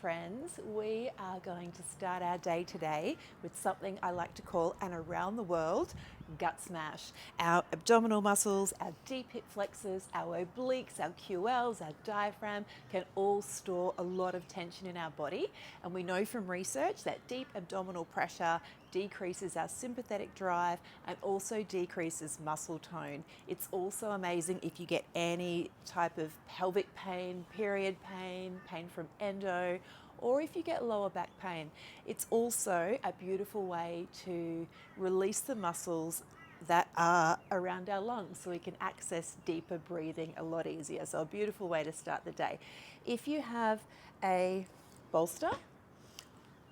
friends. We are going to start our day today with something I like to call an around the world gut smash. Our abdominal muscles, our deep hip flexors, our obliques, our QLs, our diaphragm can all store a lot of tension in our body. And we know from research that deep abdominal pressure decreases our sympathetic drive and also decreases muscle tone. It's also amazing if you get any type of pelvic pain, period pain, pain from endo, or if you get lower back pain. It's also a beautiful way to release the muscles that are around our lungs so we can access deeper breathing a lot easier. So a beautiful way to start the day. If you have a bolster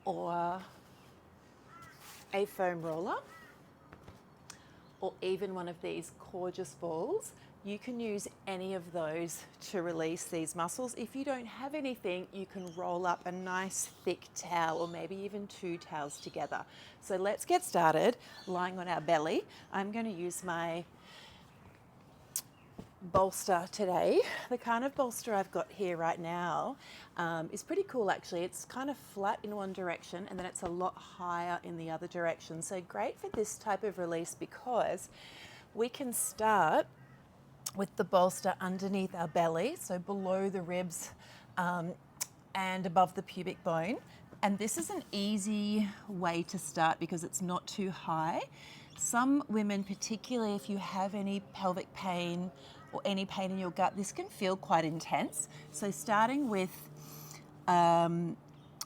or a foam roller, or even one of these gorgeous balls, you can use any of those to release these muscles. If you don't have anything, you can roll up a nice thick towel or maybe even two towels together. So let's get started lying on our belly. I'm going to use my bolster today. The kind of bolster I've got here right now is pretty cool actually. It's kind of flat in one direction and then it's a lot higher in the other direction. So great for this type of release because we can start with the bolster underneath our belly, so below the ribs and above the pubic bone. And this is an easy way to start because it's not too high. Some women, particularly if you have any pelvic pain or any pain in your gut, this can feel quite intense. So starting with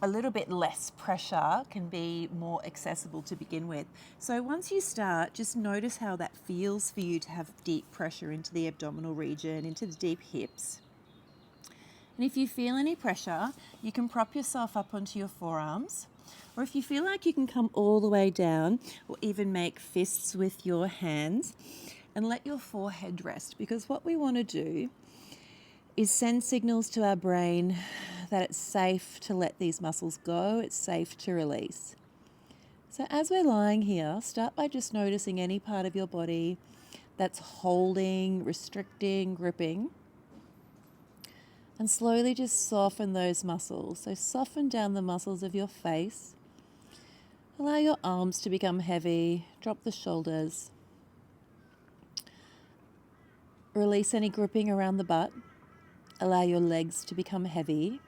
a little bit less pressure can be more accessible to begin with. So once you start, just notice how that feels for you to have deep pressure into the abdominal region, into the deep hips. And if you feel any pressure, you can prop yourself up onto your forearms, or if you feel like you can come all the way down, or even make fists with your hands, and let your forehead rest, because what we want to do is send signals to our brain that it's safe to let these muscles go, it's safe to release. So as we're lying here, start by just noticing any part of your body that's holding, restricting, gripping, and slowly just soften those muscles. So soften down the muscles of your face. Allow your arms to become heavy, drop the shoulders. Release any gripping around the butt. Allow your legs to become heavy.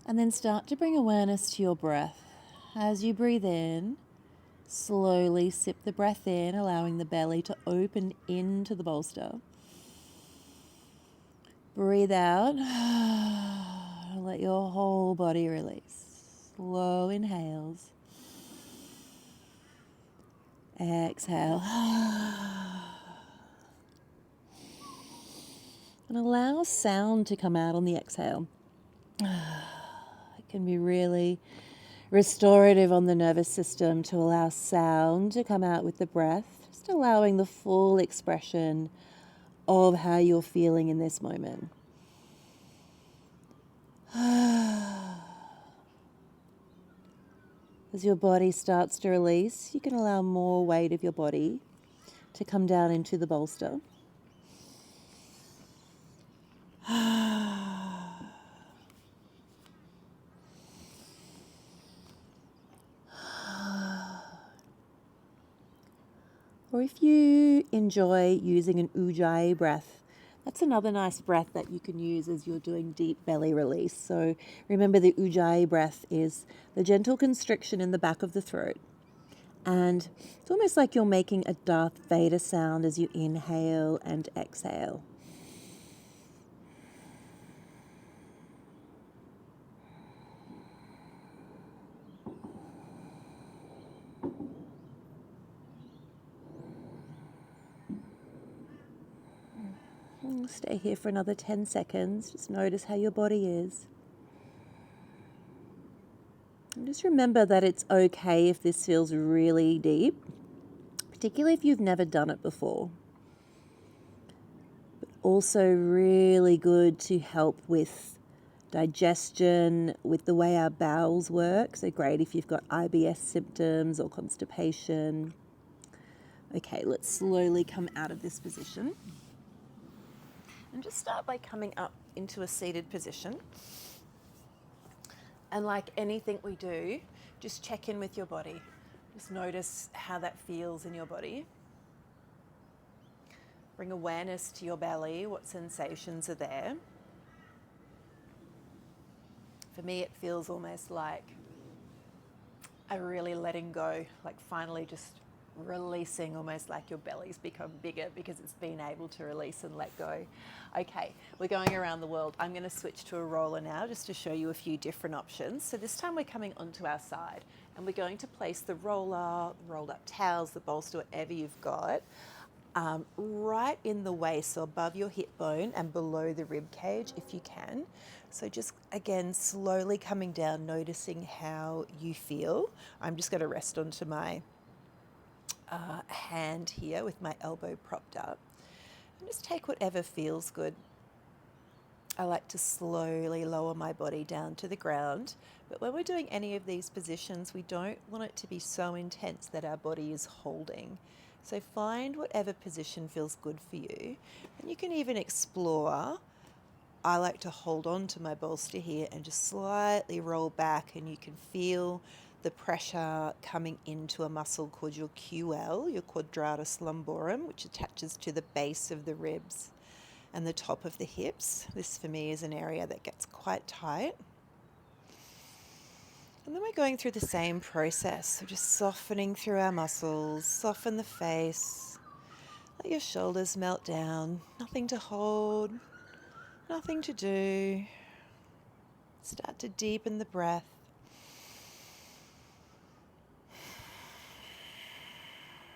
And then start to bring awareness to your breath. As you breathe in, slowly sip the breath in, allowing the belly to open into the bolster. Breathe out. Let your whole body release. Slow inhales. Exhale. And allow sound to come out on the exhale. It can be really restorative on the nervous system to allow sound to come out with the breath, just allowing the full expression of how you're feeling in this moment. As your body starts to release, you can allow more weight of your body to come down into the bolster. Or if you enjoy using an ujjayi breath, that's another nice breath that you can use as you're doing deep belly release. So remember, the ujjayi breath is the gentle constriction in the back of the throat. And it's almost like you're making a Darth Vader sound as you inhale and exhale. Stay here for another 10 seconds. Just notice how your body is. And just remember that it's okay if this feels really deep, particularly if you've never done it before. But also really good to help with digestion, with the way our bowels work. So great if you've got IBS symptoms or constipation. Okay, let's slowly come out of this position. And just start by coming up into a seated position. And like anything we do, just check in with your body. Just notice how that feels in your body. Bring awareness to your belly, what sensations are there. For me, it feels almost like a really letting go, like finally just releasing, almost like your belly's become bigger because it's been able to release and let go. Okay, we're going around the world. I'm going to switch to a roller now just to show you a few different options. So this time we're coming onto our side and we're going to place the roller, rolled up towels, the bolster, whatever you've got, right in the waist, so above your hip bone and below the rib cage if you can. So just again, slowly coming down, noticing how you feel. I'm just going to rest onto my hand here with my elbow propped up. And just take whatever feels good. I like to slowly lower my body down to the ground, but when we're doing any of these positions, we don't want it to be so intense that our body is holding. So find whatever position feels good for you. And you can even explore. I like to hold on to my bolster here and just slightly roll back, and you can feel the pressure coming into a muscle called your QL, your quadratus lumborum, which attaches to the base of the ribs and the top of the hips. This for me is an area that gets quite tight. And then we're going through the same process, so just softening through our muscles, soften the face, let your shoulders melt down, nothing to hold, nothing to do. Start to deepen the breath.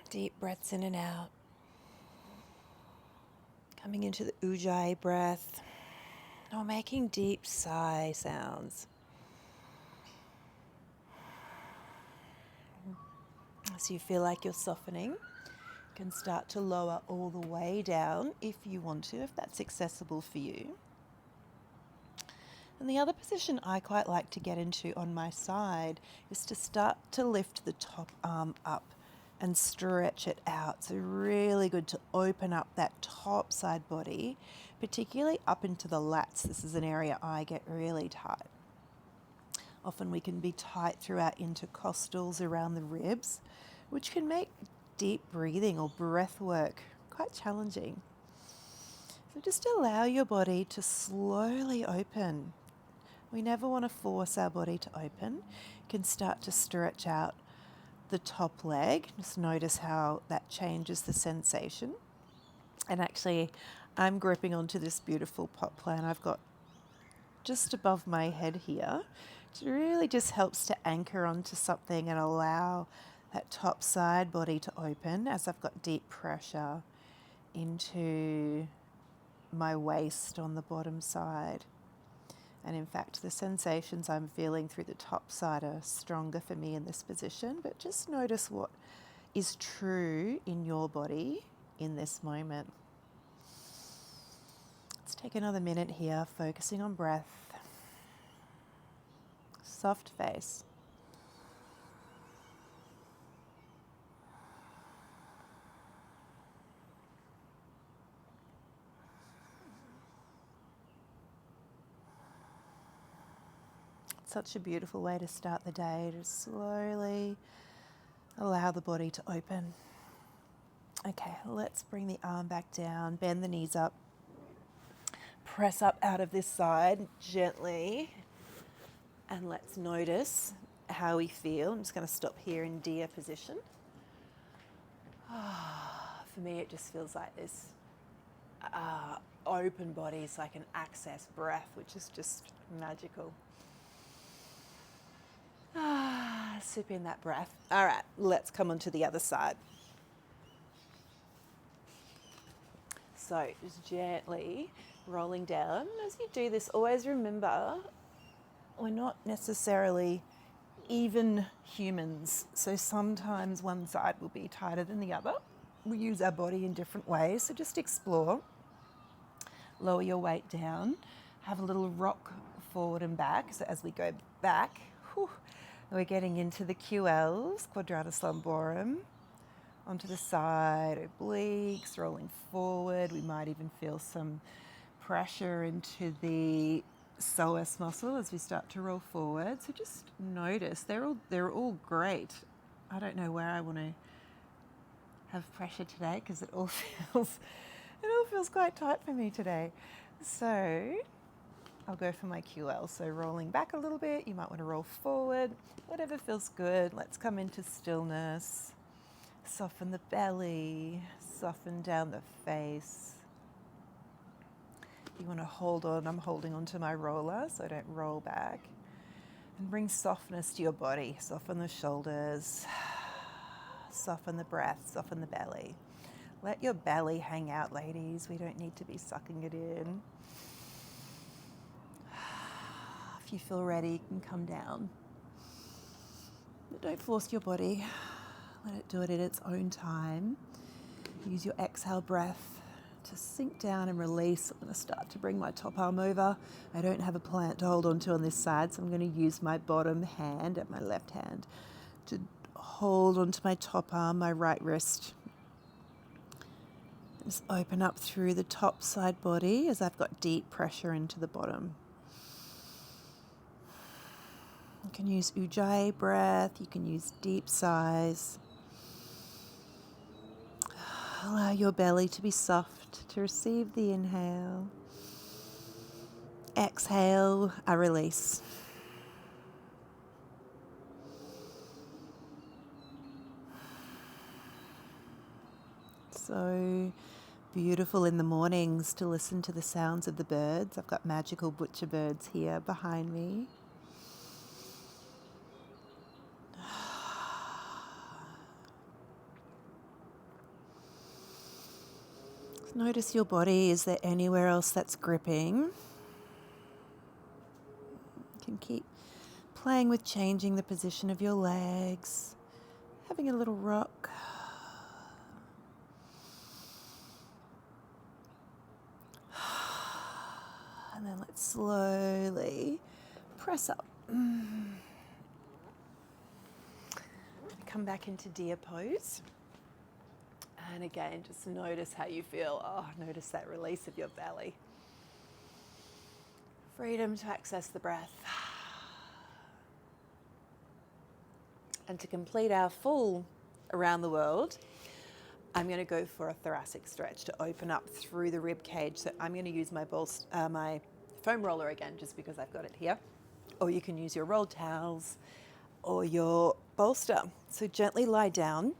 Deep breaths in and out. Coming into the ujjayi breath, or making deep sigh sounds. As you feel like you're softening, you can start to lower all the way down if you want to, if that's accessible for you. And the other position I quite like to get into on my side is to start to lift the top arm up and stretch it out. So really good to open up that top side body, particularly up into the lats. This is an area I get really tight. Often we can be tight through our intercostals around the ribs, which can make deep breathing or breath work quite challenging. So just allow your body to slowly open. We never want to force our body to open. You can start to stretch out the top leg. Just notice how that changes the sensation. And actually, I'm gripping onto this beautiful pot plant I've got just above my head here. It really just helps to anchor onto something and allow that top side body to open as I've got deep pressure into my waist on the bottom side. And in fact, the sensations I'm feeling through the top side are stronger for me in this position, but just notice what is true in your body in this moment. Let's take another minute here, focusing on breath. Soft face. Such a beautiful way to start the day, to slowly allow the body to open. Okay, let's bring the arm back down, bend the knees up, press up out of this side gently, and let's notice how we feel. I'm just going to stop here in deer position. For me, it just feels like this open body is like an access breath, which is just magical. Sip in that breath. All right, let's come on to the other side. So just gently rolling down. As you do this, always remember we're not necessarily even humans. So sometimes one side will be tighter than the other. We use our body in different ways. So just explore. Lower your weight down. Have a little rock forward and back. So as we go back, we're getting into the QLs, quadratus lumborum, onto the side, obliques, rolling forward. We might even feel some pressure into the psoas muscle as we start to roll forward. So just notice they're all great. I don't know where I want to have pressure today because it all feels quite tight for me today. So I'll go for my QL. So rolling back a little bit, you might want to roll forward, whatever feels good. Let's come into stillness. Soften the belly, soften down the face. You want to hold on. I'm holding onto my roller so I don't roll back. And bring softness to your body. Soften the shoulders, soften the breath, soften the belly. Let your belly hang out, ladies. We don't need to be sucking it in. If you feel ready, you can come down. But don't force your body. Let it do it at its own time. Use your exhale breath to sink down and release. I'm going to start to bring my top arm over. I don't have a plant to hold onto on this side, so I'm going to use my bottom hand at my left hand to hold onto my top arm, my right wrist. Just open up through the top side body as I've got deep pressure into the bottom. You can use ujjayi breath, you can use deep sighs. Allow your belly to be soft, to receive the inhale. Exhale, a release. So beautiful in the mornings to listen to the sounds of the birds. I've got magical butcher birds here behind me. Notice your body. Is there anywhere else that's gripping? You can keep playing with changing the position of your legs, having a little rock. And then let's slowly press up. Come back into deer pose. And again, just notice how you feel. Oh, notice that release of your belly. Freedom to access the breath. And to complete our full around the world, I'm going to go for a thoracic stretch to open up through the rib cage. So I'm going to use my my foam roller again, just because I've got it here. Or you can use your rolled towels or your bolster. So gently lie down.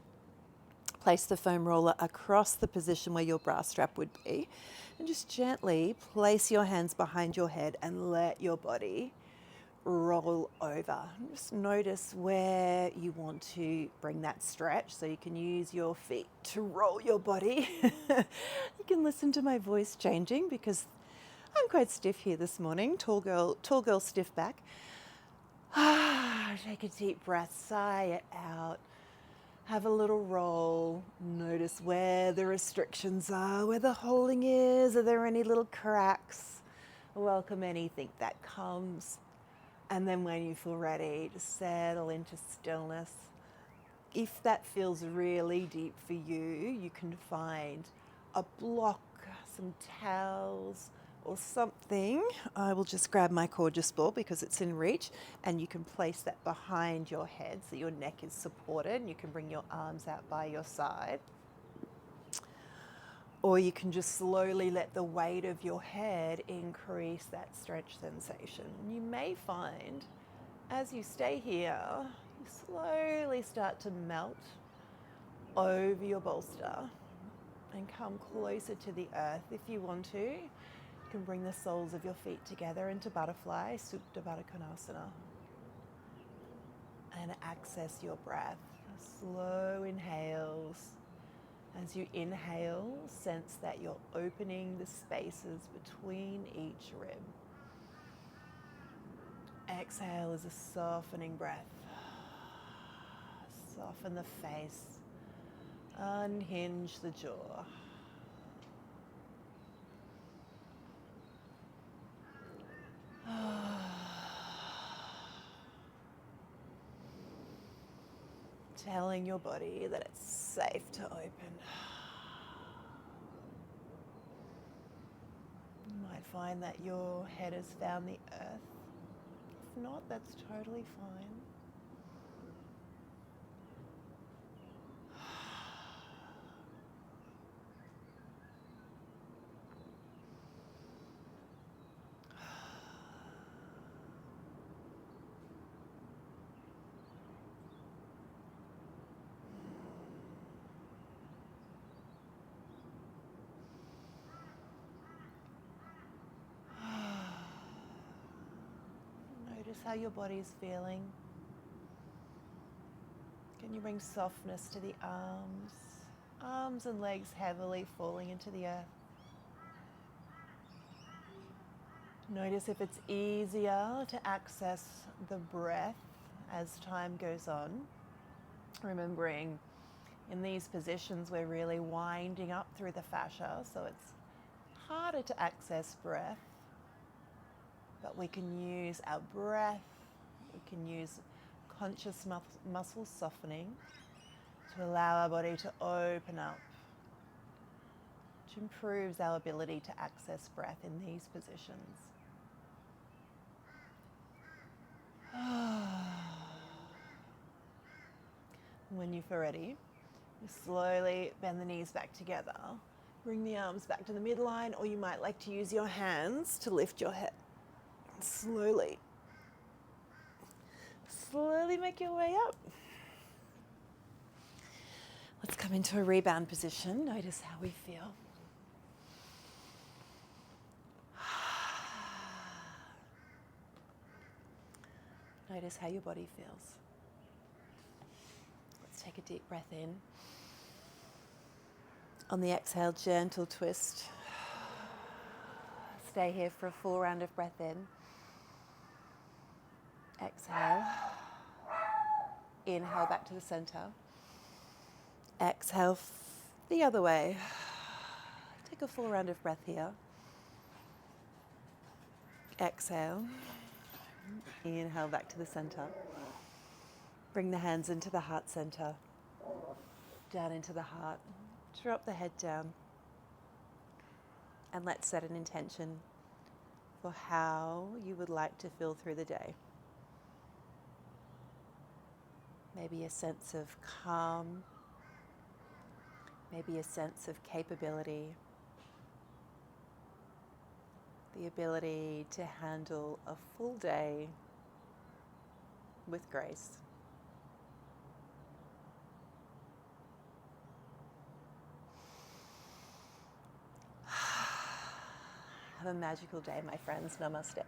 Place the foam roller across the position where your bra strap would be, and just gently place your hands behind your head and let your body roll over. Just notice where you want to bring that stretch, so you can use your feet to roll your body. You can listen to my voice changing because I'm quite stiff here this morning. Tall girl stiff back. Take a deep breath, sigh it out. Have a little roll. Notice where the restrictions are, where the holding is. Are there any little cracks? Welcome anything that comes. And then when you feel ready, just settle into stillness. If that feels really deep for you, you can find a block, some towels, or something. I will just grab my gorgeous ball because it's in reach, and you can place that behind your head so your neck is supported, and you can bring your arms out by your side. Or you can just slowly let the weight of your head increase that stretch sensation. You may find as you stay here, you slowly start to melt over your bolster and come closer to the earth. If you want to, you can bring the soles of your feet together into butterfly, Supta Baddha Konasana, and access your breath. Slow inhales. As you inhale, sense that you're opening the spaces between each rib. Exhale is a softening breath. Soften the face. Unhinge the jaw. Telling your body that it's safe to open. You might find that your head has found the earth. If not, that's totally fine. Notice how your body's feeling. Can you bring softness to the arms and legs heavily falling into the earth? Notice if it's easier to access the breath as time goes on. Remembering in these positions we're really winding up through the fascia, so it's harder to access breath. But we can use our breath, we can use conscious muscle softening to allow our body to open up, which improves our ability to access breath in these positions. When you feel ready, you slowly bend the knees back together. Bring the arms back to the midline, or you might like to use your hands to lift your head. Slowly make your way up. Let's come into a rebound position. Notice how we feel. Notice how your body feels. Let's take a deep breath in. On the exhale, gentle twist. Stay here for a full round of breath in. Exhale. Inhale back to the center. Exhale the other way. Take a full round of breath here. Exhale. Inhale back to the center. Bring the hands into the heart center. Down into the heart. Drop the head down. And let's set an intention for how you would like to feel through the day. Maybe a sense of calm, maybe a sense of capability, the ability to handle a full day with grace. Have a magical day, my friends. Namaste.